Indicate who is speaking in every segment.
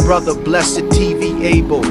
Speaker 1: brother, blessed TV Abel.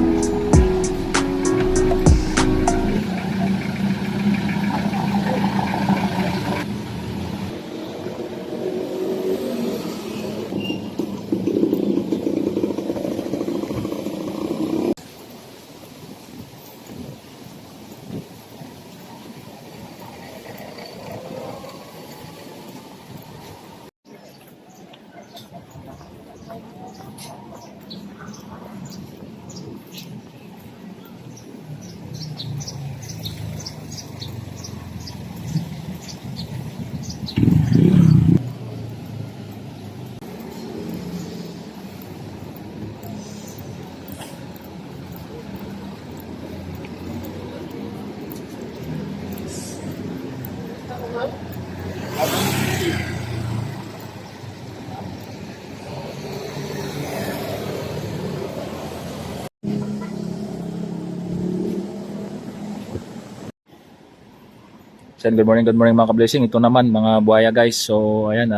Speaker 2: Sen, good morning mga ka-blessing. Ito naman mga buhaya guys. So ayan,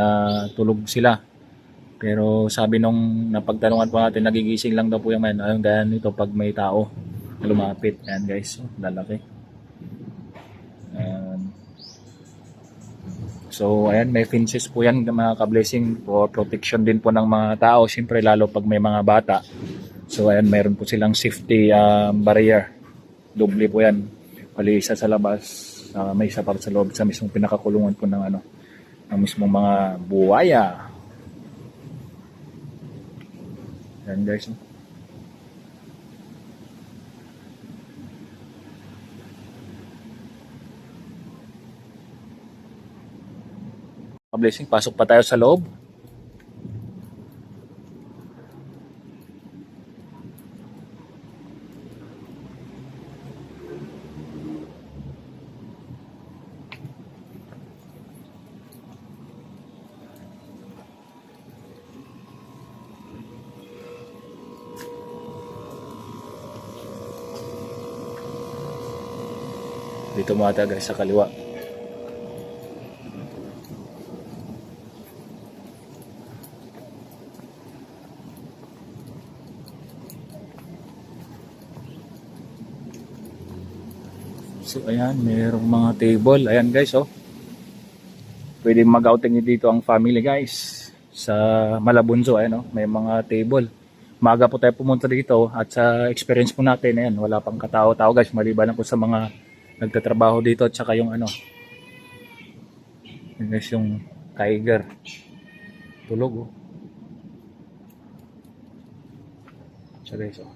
Speaker 2: tulog sila. Pero sabi nung napagtanungan po natin, nagigising lang daw po yung man. Ayun, ganyan ito pag may tao na lumapit. Ayan guys, so, lalaki. Ayan. So ayan, may fences po yan mga ka-blessing for protection din po ng mga tao. Siyempre lalo pag may mga bata. So ayan, mayroon po silang safety barrier. Doble po yan. Pali isa sa labas. May isa para sa loob sa mismong pinakakulungan po ng ng mismong mga buhaya. Yan guys. Blessing, pasok pa tayo sa loob. Dito mga taga sa kaliwa. So ayan, mayroong mga table. Ayan guys, oh. Pwede mag-outing dito ang family guys. Sa Malabunzo, ayan, oh. May mga table. Maga po tayo pumunta dito at sa experience po natin, ayan, wala pang katao-tao guys. Maliban na po sa mga nagtatrabaho dito at saka yung yun guys, yung tiger. Tulog, oh. So guys, oh.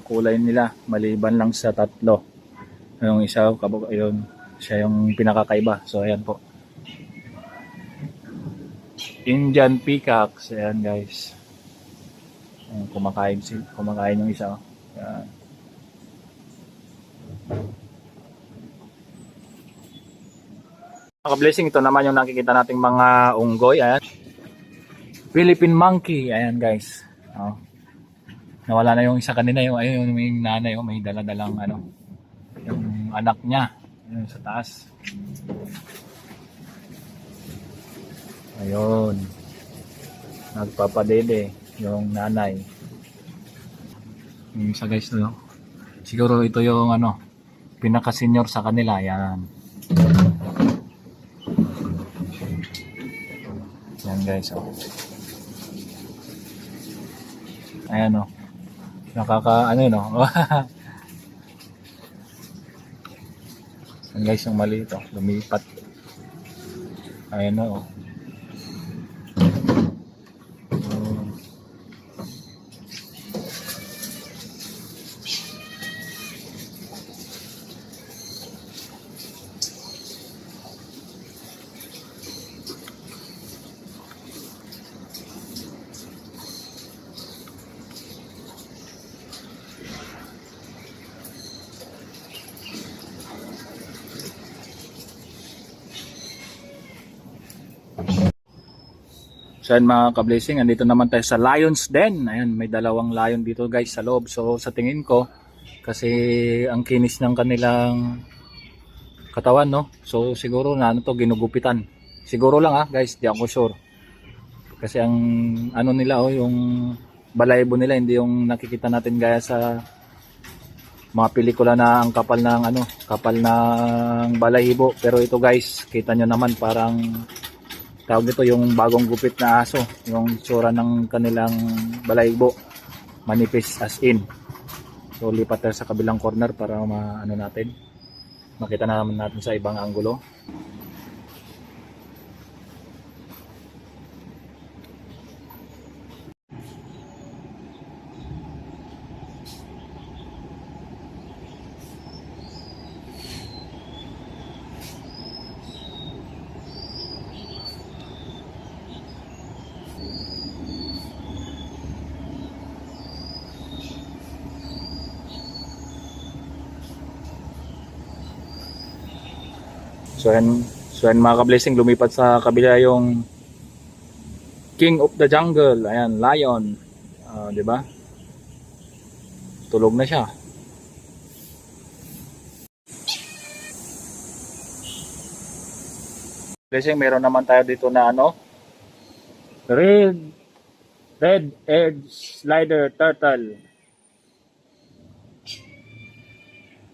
Speaker 2: Kulay nila maliban lang sa tatlo. Yung isa ayun, siya yung pinakakaiba. So ayan po. Indian peacocks, ayan guys. Ayan, kumakain yung isa. Ayan. Mga blessing, ito naman yung nakikita nating mga unggoy. Ayan. Philippine monkey, ayan guys. Oh. Nawala na yung isa kanina, yung ayun, yung nanay, may dala-dalang yung anak niya, yun sa taas. Ayun. Nagpapadede yung nanay. Yung isa guys, no? Siguro ito yung pinaka-senior sa kanila, yan. Yan guys, oh. Ayan, oh. No? Yan guys, yung mali ito, lumipat. Ayan, oh. So yan mga ka-blessing, andito naman tayo sa Lions Den. Ayan, may dalawang lion dito guys sa loob. So sa tingin ko, kasi ang kinis ng kanilang katawan, no? So siguro na ano to, ginugupitan. Siguro lang guys, di ako sure. Kasi ang ano nila yung balahibo nila hindi yung nakikita natin gaya sa mga pelikula na ang kapal ng kapal ng balahibo. Pero ito guys, kita nyo naman parang tawag dito yung bagong gupit na aso, yung itsura ng kanilang balahibo, manipis as in. So lipat tayo sa kabilang corner para makita naman natin sa ibang anggulo. So yan mga ka-blessing, lumipat sa kabila yung King of the Jungle. Ayan, lion. Di ba? Tulog na siya. Blessing, meron naman tayo dito na red-eared slider turtle.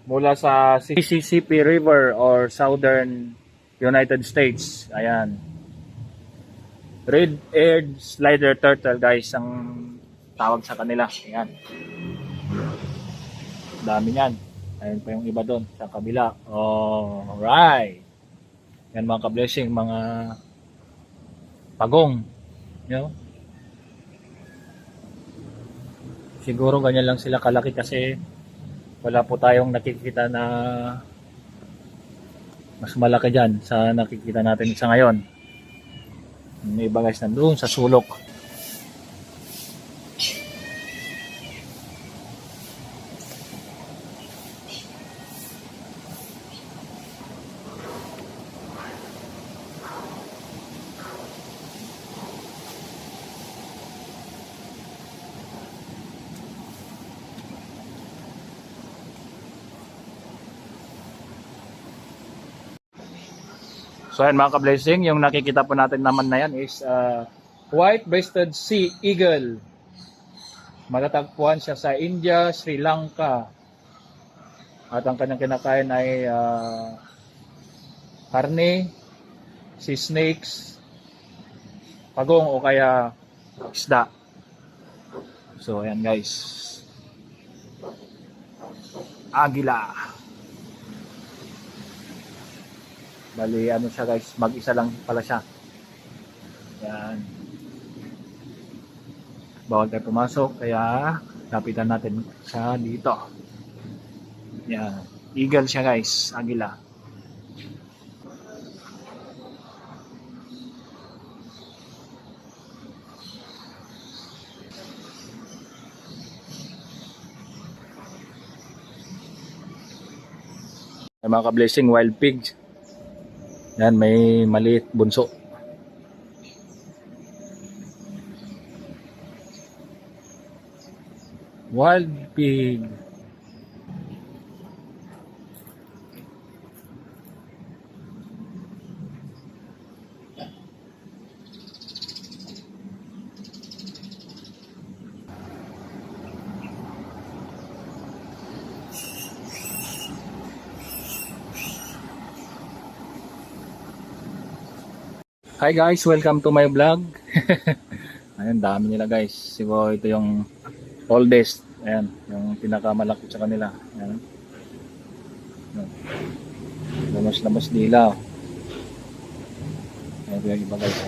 Speaker 2: Mula sa Mississippi River or Southern United States. Ayan. Red-eared slider turtle guys ang tawag sa kanila. Ayan. Dami yan. Ayun pa yung iba doon sa kabila. Alright. Yan mga ka-blessing, mga pagong. You know? Siguro ganyan lang sila kalaki kasi wala po tayong nakikita na mas malaki dyan sa nakikita natin sa ngayon. Yung iba guys nandun sa sulok. So ayan mga ka-blessing, yung nakikita po natin naman na yan is white-breasted sea eagle. Matatagpuan siya sa India, Sri Lanka. At ang kanyang kinakain ay karne, sea snakes, pagong o kaya isda. So ayan guys. Agila. Bali siya guys, mag-isa lang pala siya. Yan. Bawal tayo pumasok kaya lapitan natin siya dito. Yan. Eagle siya guys, agila. Ay mga ka-blessing, wild pig. Yan, may maliit bunso. Wild pig. Hi guys, welcome to my vlog. Ayan, dami nila guys. Siguro ito yung oldest. Ayan, yung pinakamalaki sa kanila. Ayan. Lamos-lamos dilaw. Ayan yung iba guys.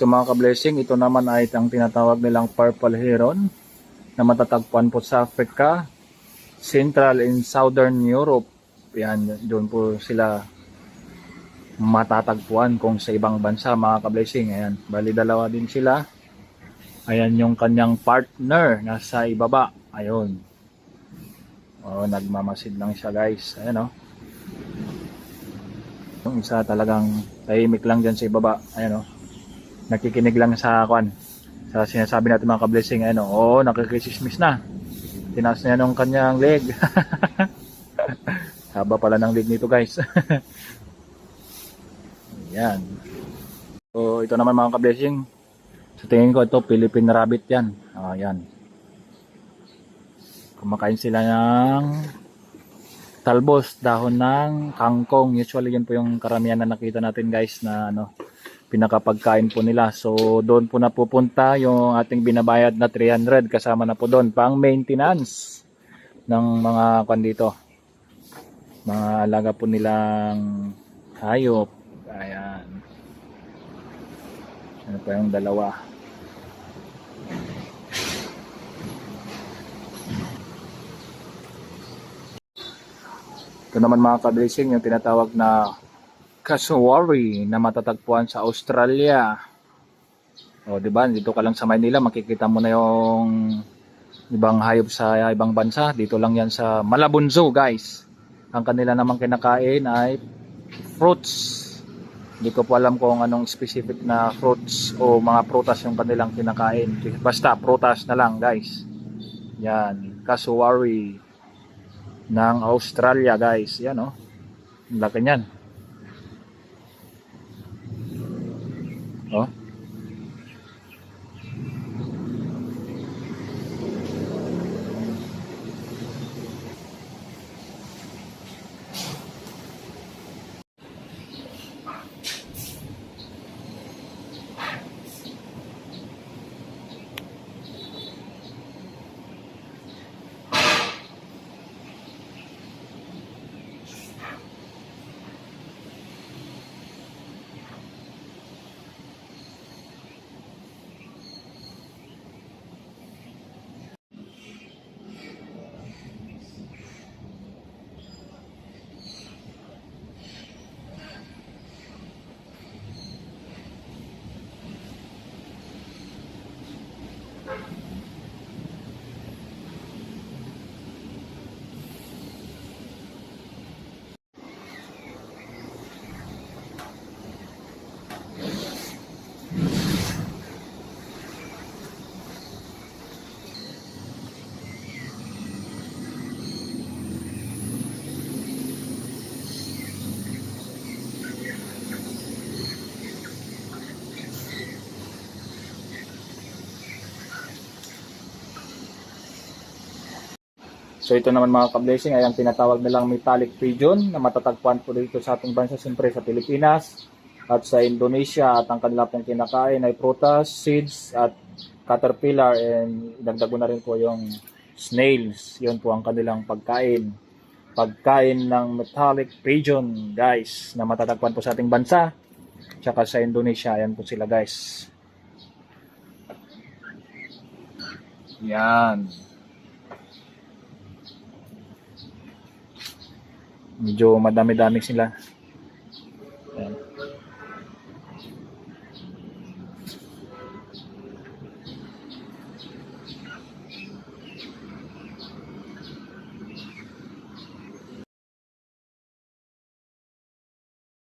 Speaker 2: So mga ka-blessing, ito naman ay ang tinatawag nilang purple heron na matatagpuan po sa Africa, Central and Southern Europe. Yan, doon po sila matatagpuan kung sa ibang bansa mga ka-blessing. Ayan, bali dalawa din sila. Ayan yung kanyang partner nasa ibaba. Ayun. Oh, nagmamasid lang siya guys. Ayan oh. Yung isa talagang tahimik lang dyan sa ibaba. Ayan oh. Nakikinig lang sa kwan. Sa sinasabi natin mga ka-blessing. Ayan oh. Oh, nakikisismis na. Tinaas na yan yung kanyang leg. Haba pala ng leg nito guys. Ayan. So ito naman mga ka-blessing. Sa tingin ko ito Philippine rabbit yan. Ayan. Kumakain sila ng talbos, dahon ng kangkong. Usually yun po yung karamihan na nakita natin guys na ano, pinakapagkain po nila. So doon po napupunta yung ating binabayad na 300, kasama na po doon pang maintenance ng mga kwan dito. Mga alaga po nilang hayop. Ayan. Ano pa yung dalawa? Ito naman mga ka-blessing, yung tinatawag na cassowary na matatagpuan sa Australia. O, di ba? Dito ka lang sa Maynila, makikita mo na yung ibang hayop sa ibang bansa. Dito lang yan sa Malabon Zoo, guys. Ang kanila namang kinakain ay fruits. Hindi ko po alam kung anong specific na fruits o mga prutas yung kanilang kinakain. Basta, prutas na lang, guys. Yan, cassowary ng Australia guys. Yan oh. Ang laki niyan. Oh. So ito naman mga ka-blessing ay ang tinatawag nilang metallic pigeon na matatagpuan po dito sa ating bansa, siyempre sa Pilipinas at sa Indonesia, at ang kanila pong kinakain ay prutas, seeds at caterpillar, and dagdag ko na rin po yung snails. Yun po ang kanilang pagkain. Pagkain ng metallic pigeon guys na matatagpuan po sa ating bansa tsaka sa Indonesia. Ayan po sila guys. Yan. Medyo madami-dami sila.